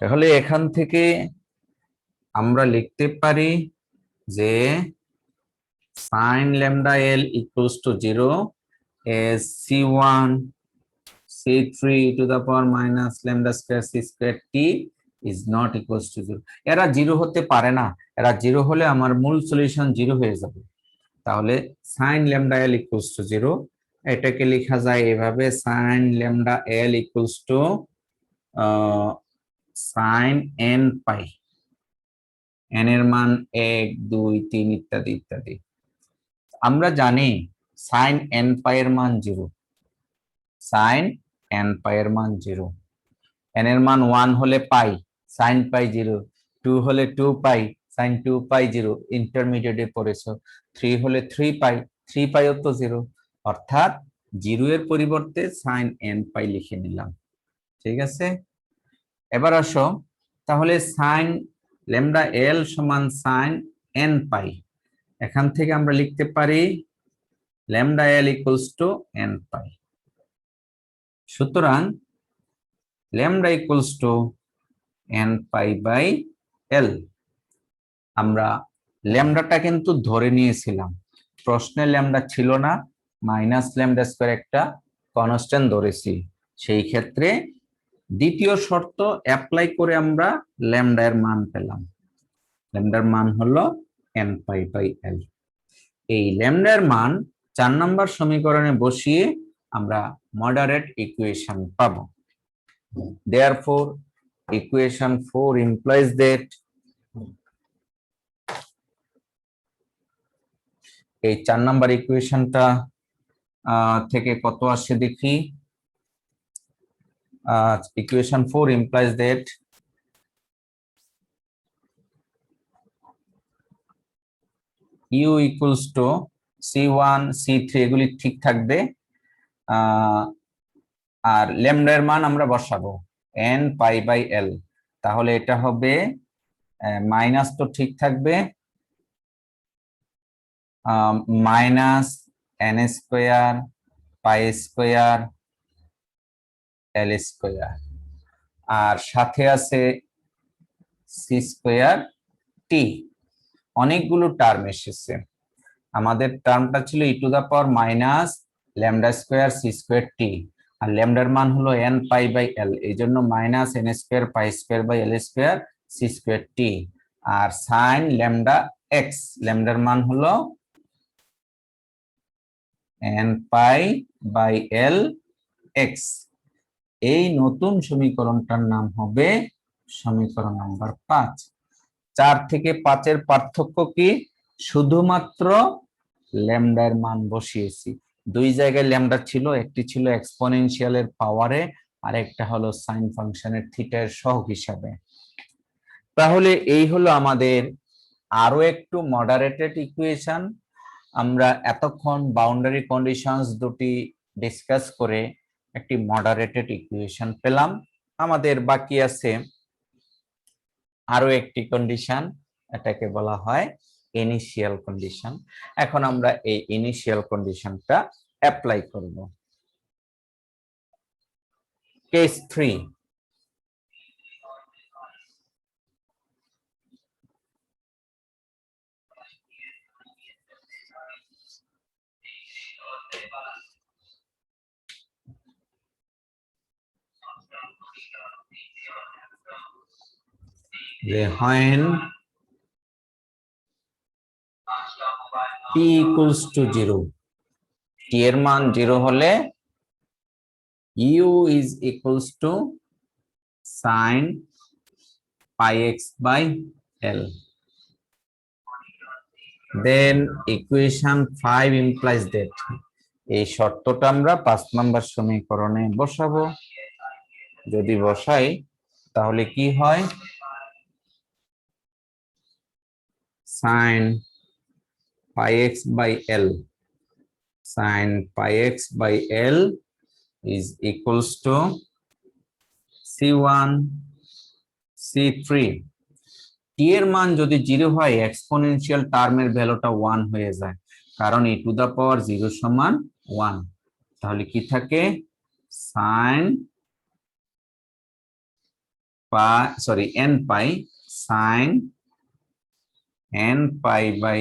তাহলে এখান থেকে আমরা লিখতে পারি যে sin lambda l equals to 0 as c1 c3 to the power minus lambda square c square t is not equals to 0। এরা 0 হতে পারে না, এরা 0 হলে আমার মূল সলিউশন 0 হয়ে যাবে। তাহলে sin lambda l equals to 0, এটাকে লেখা যায় এভাবে, sin lambda l equals to sin n pi, n এর মান 1 2 3 ইত্যাদি ইত্যাদি। আমরা জানি sin n pi এর মান 0, sin n pi এর মান 0। n এর মান 1 হলে পাই sin পাই 0, 2 হলে 2 পাই sin 2 পাই 0, ইন্টারমিডিয়েটে পড়েছো। 3 হলে 3 পাই, 3 পাইও তো 0, অর্থাৎ 0 এর পরিবর্তে sin n পাই লিখে নিলাম। ঠিক আছে, এবার আসো তাহলে sin ল্যামডা l সমান sin n পাই, এখান থেকে আমরা লিখতে পারি lambda l equals to n pi. সুতরাং lambda equals to n pi by l। আমরা ল্যামডাটা কিন্তু ধরে নিয়েছিলাম, প্রশ্নে ল্যামডা ছিল না, মাইনাস ল্যামডা স্কয়ার একটা কনস্ট্যান্ট ধরেছি। সেই ক্ষেত্রে দ্বিতীয় শর্ত অ্যাপ্লাই করে আমরা ল্যামডা এর মান পেলাম, ল্যামডার মান হলো n পাই বাই l। এই ল্যামডার মান 4 নম্বর সমীকরণে বসিয়ে আমরা মডারেট ইকুয়েশন পাবো। Therefore, equation 4 implies that এই 4 নম্বর ইকুয়েশনটা থেকে কত আসে দেখি। Equation 4 implies that u equals to c1 c3 এগুলি ঠিক থাকবে, আর ল্যামডা এর মান আমরা বসাবো n পাই বাই l। তাহলে এটা হবে মাইনাস তো ঠিক থাকবে, minus n square pi square l square, আর সাথে আছে সি স্কয়ার টি। অনেকগুলো টার্ম এসেছে, আমাদের টার্মটা ছিল e to the power minus lambda square c square t, আর ল্যামডার মান হলো n পাই বাই l, এই জন্য minus n square pi square by l square c square t. আর সাইন ল্যামডা এক্স, ল্যামডার মান হলো n pi by l x. এই নতুন সমীকরণটার নাম হবে সমীকরণ নাম্বার 5। 4 থেকে 5 এর পার্থক্য কি? শুধুমাত্র ল্যামডার মান বসিয়েছি। দুই জায়গায় ল্যামডা ছিল, একটি ছিল এক্সপোনেনশিয়ালের পাওয়ারে আর একটা হলো সাইন ফাংশনের থিটার সহগ হিসাবে। তাহলে এই হলো আমাদের আরো একটু মডারেটেড ইকুয়েশন। আমরা এতক্ষণ বাউন্ডারি কন্ডিশনস দুটি ডিসকাস করে একটি মডারেটেড ইকুয়েশন পেলাম। আমাদের বাকি আছে আরো একটি কন্ডিশন, এটাকে বলা হয় ইনিশিয়াল কন্ডিশন। এখন আমরা এই ইনিশিয়াল কন্ডিশনটা অ্যাপ্লাই করব। Case 3, when t equals to 0, t এর মান 0 হলে u is equals to sin pi x by l. Then equation 5 implies that, এই শর্তটা আমরা 5 নম্বর সমীকরণে বসাবো। যদি বসাই তাহলে কি হয়, sin pi x by l, sin pi x by l is equals to c1 c3। t এর মান যদি 0 হয় এক্সপোনেনশিয়াল টার্মের ভ্যালুটা 1 হয়ে যায়, কারণ e টু দা পাওয়ার 0 সমান 1। তাহলে কি থাকে, sin n pi sin n pi by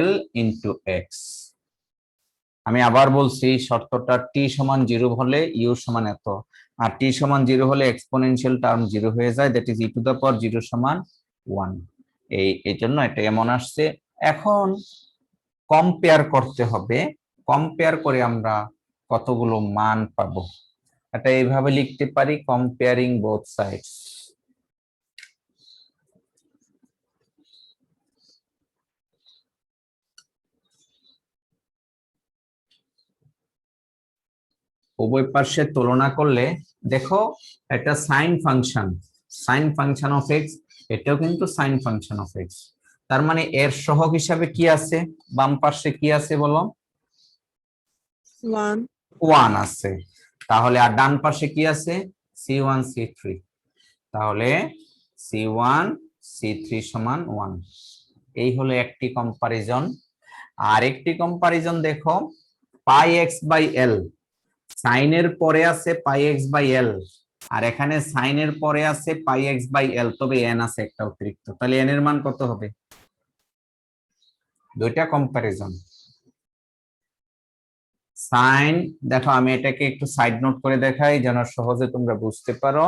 l into x। আমি আবার বলছি শর্তটা t সমান 0 হলে u সমান এত, আর t সমান 0 হলে এক্সপোনেনশিয়াল টার্ম 0 হয়ে যায়, that is e to the power 0 সমান 1। এই জন্য এটা এমন আসছে। এখন কম্পেয়ার করতে হবে, কম্পেয়ার করে আমরা কতগুলো মান পাবো। এটা এইভাবে লিখতে পারি, কম্পেয়ারিং বোথ সাইডস। উভয় পাশে তুলনা করলে দেখো একটা সাইন ফাংশন অফ এক্স, এটাও কিন্তু সাইন ফাংশন অফ এক্স। তার মানে এর সহগ হিসাবে কি আছে, বাম পাশে কি আছে বলো? 1 ওয়ান আছে। তাহলে আর ডান পাশে কি আছে? c1 c3। তাহলে c1 c3 সমান 1। এই হলো একটি কম্পারিজন। আর একটি কম্পারিজন দেখো, পাই এক্স বাই এল, সাইনের পরে আছে পাই এক্স বাই এল, আর এখানে সাইনের পরে আছে পাই এক্স বাই এল, তবে এন আছে একটা অতিরিক্ত। তাহলে এন এর মান কত হবে? দুইটা কম্পারিজন। সাইন, দেখো আমি এটাকে একটু সাইড নোট করে দেখাই যেন সহজে তোমরা বুঝতে পারো।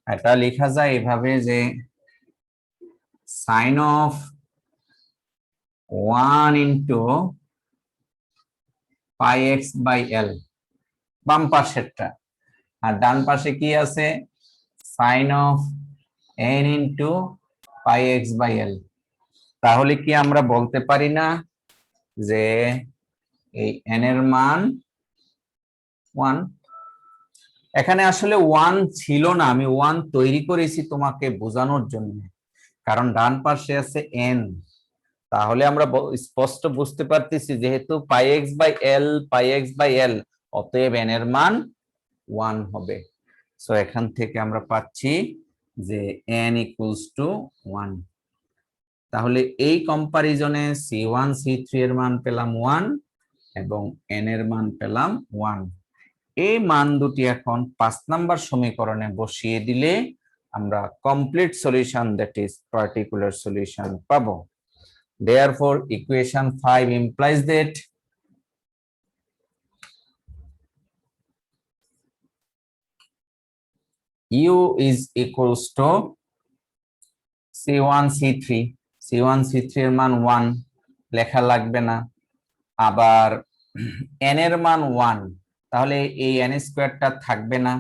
এটা লেখা যায় এভাবে যে sine of 1 into pi x by l, বাম পাশেরটা। আর ডান পাশে কি আছে? Sine of n into pi x by l. তাহলে কি আমরা বলতে পারি না যে এই এন এর মান 1? এখানে আসলে 1 ছিল না, আমি 1 তৈরি করেছি তোমাকে বোঝানোর জন্য, কারণ ডান পাশে আছে এন। তাহলে আমরা স্পষ্ট বুঝতে পারতেছি যেহেতু পাই এক্স বাই এল, অতএব এন এর মান 1 হবে। সো এখান থেকে আমরা পাচ্ছি যে n ইকুয়ালস টু 1। তাহলে এই কম্পারিজনে c1 c3 এর মান পেলাম 1 এবং n এর মান পেলাম 1। এই মান দুটি এখন 5 নাম্বার সমীকরণে বসিয়ে দিলে আমরা complete solution, that is particular solution পাবো। Therefore, equation 5 implies that u is equals to c1 c3। c1 c3 এর মান 1, লেখা লাগবে না। আবার n এর মান 1, তাহলে এই n স্কয়ারটা থাকবে না।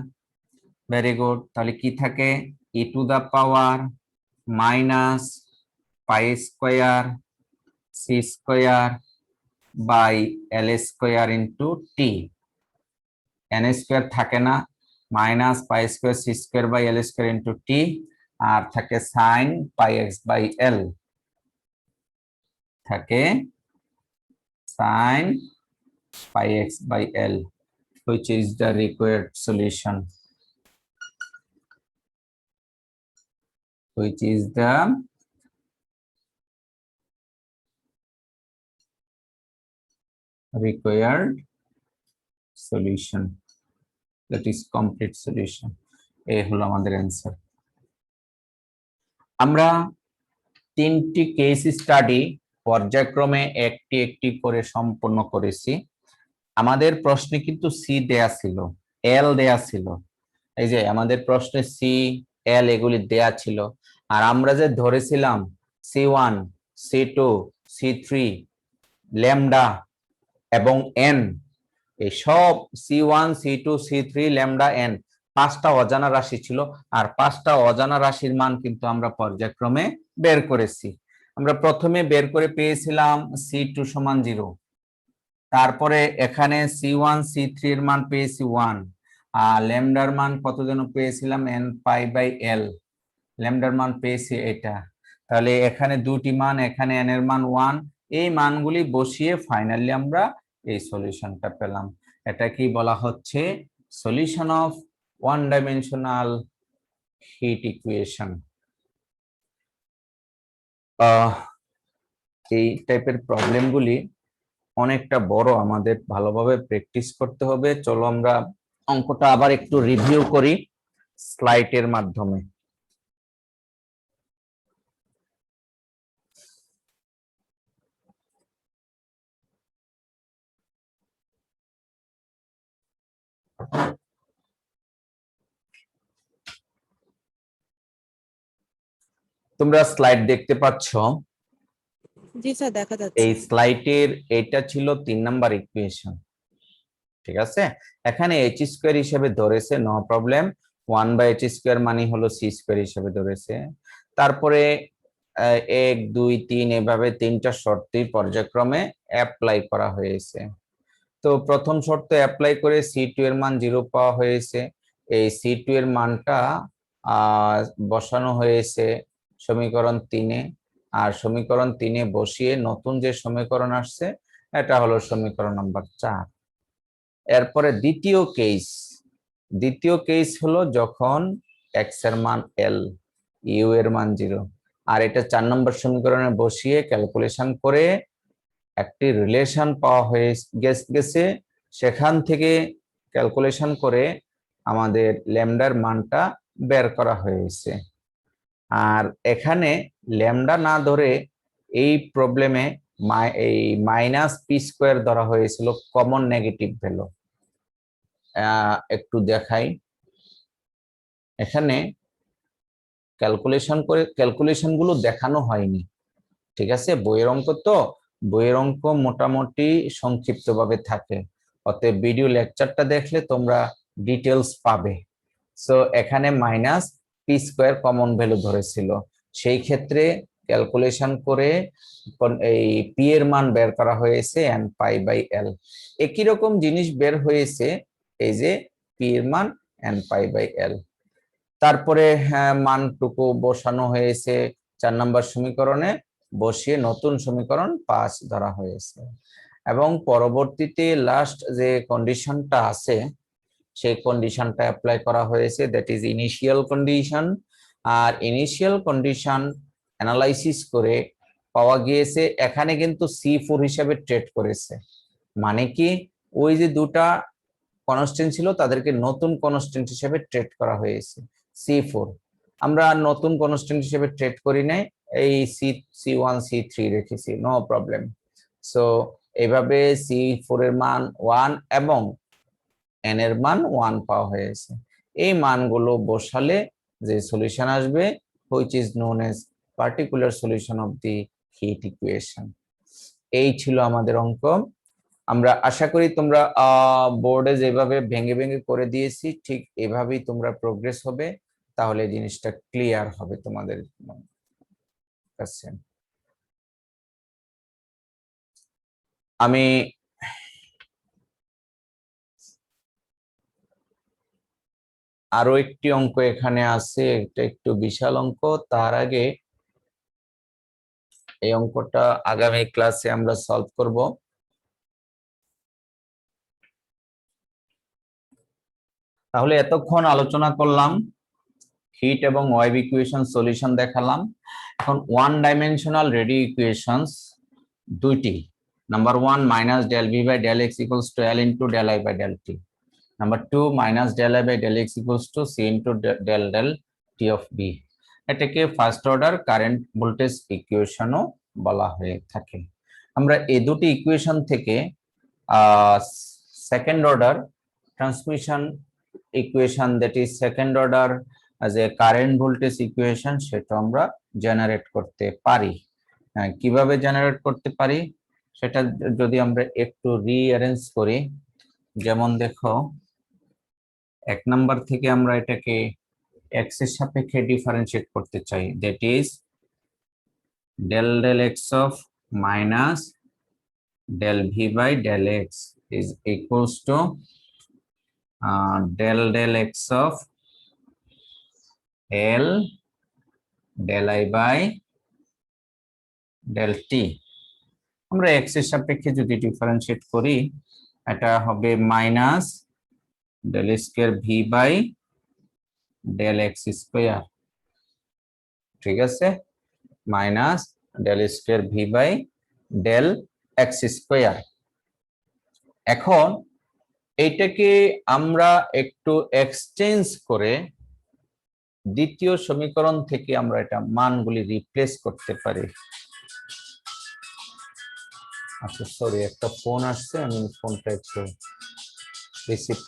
Very good. তাহলে কি থাকে? e to the power minus pi square c square by L square into t. n square থাকে না, minus pi square c square by L square into t, আর থাকে sine pi x by L, থাকে sine pi x by L, which is the required solution, which is the required solution, that is complete solution। এই হলো আমাদের answer. আমরা 3টি case study পর্যায়ক্রমে একটি একটি করে সম্পন্ন করেছি। আমাদের প্রশ্নে কিন্তু সি দেয়া ছিল, এল দেয়া ছিল, এই যে আমাদের প্রশ্নে সি এল এগুলি দেয়া ছিল। আর আমরা যে ধরেছিলাম c1 c2 c3 ল্যামডা এবং এন, এই সব c1 c2 c3 lambda N 5টা অজানা রাশি ছিল। আর 5টা অজানা রাশির মান কিন্তু আমরা পর্যায়ক্রমে বের করেছি। আমরা প্রথমে বের করে পেয়েছিলাম c2 সমান 0, তারপরে এখানে c1 c3 এর মান পেয়েছি 1, আর ল্যামডার মান কত যেন পেয়েছিলাম n পাই বাই এল, ল্যামডার মান পেয়েছি এটা। তাহলে এখানে দুটি মান, এখানে n এর মান 1, এই মানগুলি বসিয়ে ফাইনালি আমরা এই সলিউশনটা পেলাম। এটা কি বলা হচ্ছে? Solution of one dimensional heat equation. এই টাইপের প্রবলেমগুলি অনেকটা বড়, আমাদের ভালোভাবে প্র্যাকটিস করতে হবে। চলো আমরা অঙ্কটা আবার একটু রিভিউ করি স্লাইডের মাধ্যমে। তোমরা স্লাইড দেখতে পাচ্ছ? জি স্যার, দেখা যাচ্ছে। এই স্লাইডের এটা ছিল 3 নাম্বার ইকুয়েশন, ঠিক আছে? এখানে এইচ স্কয়ার হিসেবে ধরেছে, no problem. 1 by h square মানে হলো সি স্কয়ার হিসেবে ধরেছে। তারপরে 1 2 3 এভাবে 3টা শর্তই পর্যায়ক্রমে অ্যাপ্লাই করা হয়েছে। তো প্রথম শর্ত অ্যাপ্লাই করে C2 এর মান 0 পাওয়া হয়েছে। এই C2 এর মানটা বসানো হয়েছে সমীকরণ 3-এ, আর সমীকরণ 3-এ বসিয়ে নতুন যে সমীকরণ আসছে এটা হলো সমীকরণ নাম্বার 4। এরপরে দ্বিতীয় কেস হলো যখন x এর মান L, u এর মান 0, আর এটা 4 নম্বর সমীকরণে বসিয়ে ক্যালকুলেশন করে একটি রিলেশন পাওয়া হয়ে গেছে, সেখান থেকে ক্যালকুলেশন করে আমাদের ল্যামডার মানটা বের করা হয়েছে। আর এখানে ল্যামডা না ধরে এই প্রবলেমে এই -p² ধরা হয়েছিল কমন নেগেটিভ ভ্যালু। একটু দেখাই, এখানে ক্যালকুলেশন গুলো দেখানো হয়নি, ঠিক আছে? বইয়ের অঙ্ক তো, বইয়ের অঙ্ক মোটামুটি সংক্ষিপ্তভাবে থাকে, অতএব ভিডিও লেকচারটা দেখলে তোমরা ডিটেলস পাবে। সো এখানে -p² কমন ভ্যালু ধরেছিল, সেই ক্ষেত্রে ক্যালকুলেশন করে এই p এর মান বের করা হয়েছে n π/l। একই রকম জিনিস বের হয়েছে এই যে p এর মান n π/l। তারপরে মানটুকু বসানো হয়েছে 4 নম্বর সমীকরণে, বসিয়ে নতুন সমীকরণ 5 ধরা হয়েছে। এবং পরবর্তীতে লাস্ট যে কন্ডিশনটা আছে সেই কন্ডিশনটা অ্যাপ্লাই করা হয়েছে, দ্যাট ইজ ইনিশিয়াল কন্ডিশন। আর ইনিশিয়াল কন্ডিশন অ্যানালাইসিস করে পাওয়া গিয়েছে এখানে কিন্তু C4 হিসাবে ট্রিট করেছে, মানে কি ওই যে দুটা কনস্ট্যান্ট ছিল তাদেরকে নতুন কনস্ট্যান্ট হিসেবে ট্রিট করা হয়েছে C4। আমরা নতুন কনস্ট্যান্ট হিসেবে ট্রিট করি নাই, এই C1 C3 রেখেছি, নো প্রবলেম। সো এইভাবে C4 এর মান 1 এবং n এর মান 1 পাওয়া হয়েছে। এই মানগুলো বসালে যে সলিউশন আসবে which is known as particular solution of the heat equation। এই ছিল আমাদের অঙ্ক। আমরা আশা করি তোমরা বোর্ডে যেভাবে ভেঙে ভেঙে করে দিয়েছি ঠিক এভাবেই তোমরা প্রোগ্রেস হবে, তাহলে জিনিসটা ক্লিয়ার হবে তোমাদের কাছে। আমি আরো একটি অঙ্ক এখানে আছে, এটা একটু বিশাল অঙ্ক। তার আগে এই অঙ্কটা আগামী ক্লাসে আমরা সলভ করব। তাহলে এতক্ষণ আলোচনা করলাম হিট এবং ওয়েভ ইকুয়েশন সলিউশন দেখালাম। এখন ওয়ান ডাইমেনশনাল রেডিও ইকুয়েশনস দুইটি, number 1 -del v/del x = L * del I/del t, number 2 -del I/del x = C * del t of b। এটাকে ফার্স্ট অর্ডার কারেন্ট ভোল্টেজ ইকুয়েশনও বলা হয়ে থাকে। আমরা এই দুটি ইকুয়েশন থেকে second order transmission equation, that is second order যে কারেন্ট ভোল্টেজ ইকুয়েশন, সেটা আমরা জেনারেট করতে পারি। কিভাবে জেনারেট করতে পারি সেটা যদি আমরা একটু রিঅ্যারেঞ্জ করি, যেমন দেখো 1 নাম্বার থেকে আমরা এটাকে x এর সাপেক্ষে ডিফারেন্সিয়েট করতে চাই, that is del x of minus del v/del x is equals to del x of L del I/del t। আমরা x এর সাপেক্ষে যদি ডিফারেন্সিয়েট করি এটা হবে minus del square v/del x square, ঠিক আছে? Minus del square v/del x square. এখন এইটাকে আমরা একটু এক্সচেঞ্জ করে দ্বিতীয় সমীকরণ থেকে আমরা এটা মানগুলি রিপ্লেস করতে পারি। আচ্ছা সরি, একটা ফোন আসছে, আমি ফোনটা একটু রিসিভ।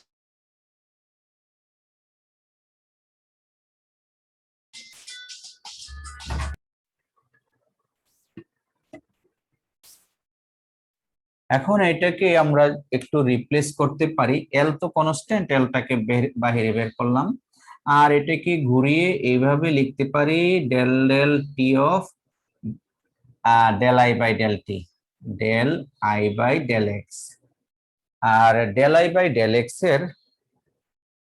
এখন এটাকে আমরা একটু রিপ্লেস করতে পারি, এল তো কনস্ট্যান্ট, এলটাকে বাইরে বের করলাম, আর এটাকে ঘুরিয়ে এইভাবে লিখতে পারি del t of del I/del t, del I/del x। আর del I by del x এর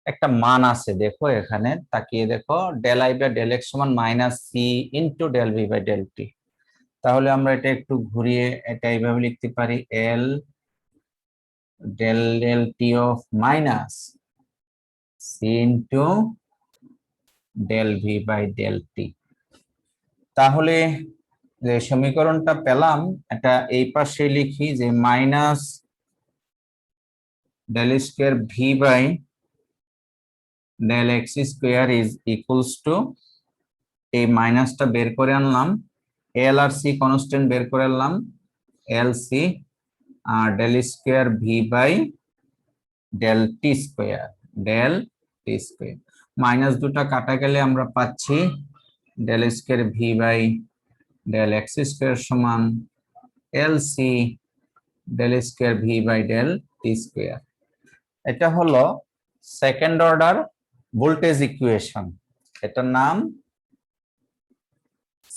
একটা মান আছে, দেখো এখানে তাকিয়ে দেখো, del I by del x সমান minus c into del v by del t. তাহলে আমরা এটা একটু ঘুরিয়ে এটা এইভাবে লিখতে পারি, L del del t of minus c into del v by del t. তাহলে যে সমীকরণটা পেলাম এটা এই পাশে লিখি যে minus del square v by del x square is equals two, এই মাইনাসটা বের করে আনলাম, এল আর সি কনস্ট্যান্ট বের করে আনলাম, এল সি আর del square v by del t square, del t square. Minus দুটা কাটা গেলে আমরা পাচ্ছি del square v by del x square সমান L C del square v by del t square. এটা হলো সেকেন্ড অর্ডার ভোল্টেজ ইকুয়েশন, এটার নাম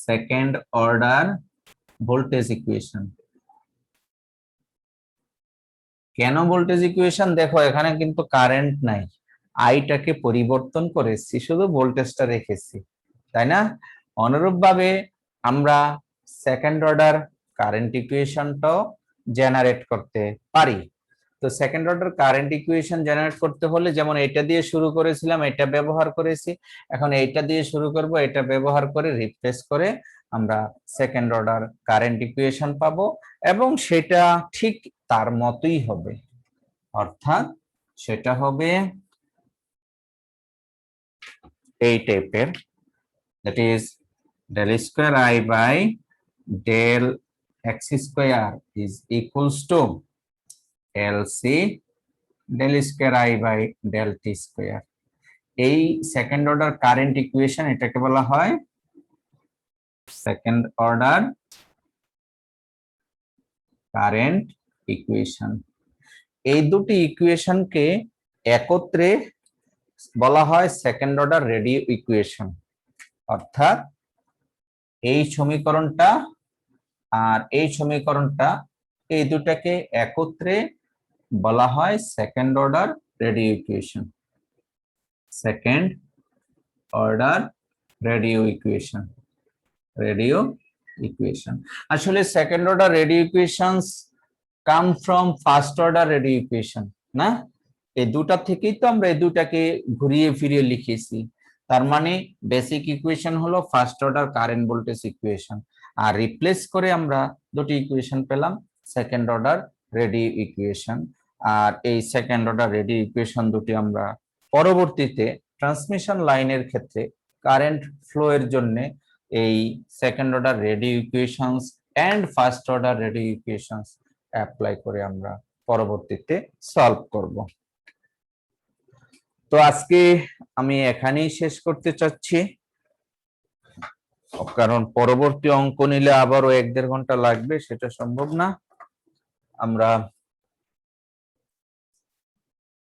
সেকেন্ড অর্ডার ভোল্টেজ ইকুয়েশন। কেন ভোল্টেজ ইকুয়েশন? দেখো এখানে কিন্তু কারেন্ট নাই, আইটাকে পরিবর্তন করেছি, শুধু ভোল্টেজটা রেখেছি, তাই না? অনুরূপভাবে আমরা সেকেন্ড অর্ডার কারেন্ট ইকুয়েশনটাও জেনারেট করতে পারি। তো second order current equation generate করতে হলে যেমন এটা দিয়ে শুরু করেছিলাম, এটা ব্যবহার করেছি, এখন এইটা দিয়ে শুরু করব, এটা ব্যবহার করে রিপ্লেস করে আমরা সেকেন্ড অর্ডার কারেন্ট ইকুয়েশন পাবো, এবং সেটা ঠিক তার মতোই হবে, অর্থাৎ সেটা হবে এই টাইপের, that is del square I by del x square is equals to LC del square I by del t square। এই সেকেন্ড অর্ডার কারেন্ট ইকুয়েশন, এটাকে বলা হয় সেকেন্ড অর্ডার কারেন্ট ইকুয়েশন। এই দুটি ইকুয়েশনকে একত্রে বলা হয় সেকেন্ড অর্ডার রেডিও ইকুয়েশন, অর্থাৎ এই সমীকরণটা আর এই সমীকরণটা, এই দুটাকে একত্রে বলা হয় second order radio equation, second order radio equation, radio equation. আসলে second order radio equations come from first order radio equation, না? এই দুটা থেকেই তো আমরা এই দুটাকে ঘুরিয়ে ফিরিয়ে লিখেছি। তার মানে বেসিক ইকুয়েশন হলো first order current voltage equation, আর রিপ্লেস করে আমরা দুটি ইকুয়েশন পেলাম সেকেন্ড অর্ডার রেডিও ইকুয়েশন। আর এই সেকেন্ড অর্ডার রেডিও ইকুয়েশন দুটি আমরা পরবর্তীতে ট্রান্সমিশন লাইনের ক্ষেত্রে কারেন্ট ফ্লো এর জন্য এই second order radio equations and first order radio equations apply করে আমরা পরবর্তীতে সলভ করব। তো আজকে আমি এখানেই শেষ করতে চাচ্ছি, কারণ পরবর্তী অঙ্ক নিলে আবারও 1-1.5 ঘন্টা লাগবে, সেটা সম্ভব না। আমরা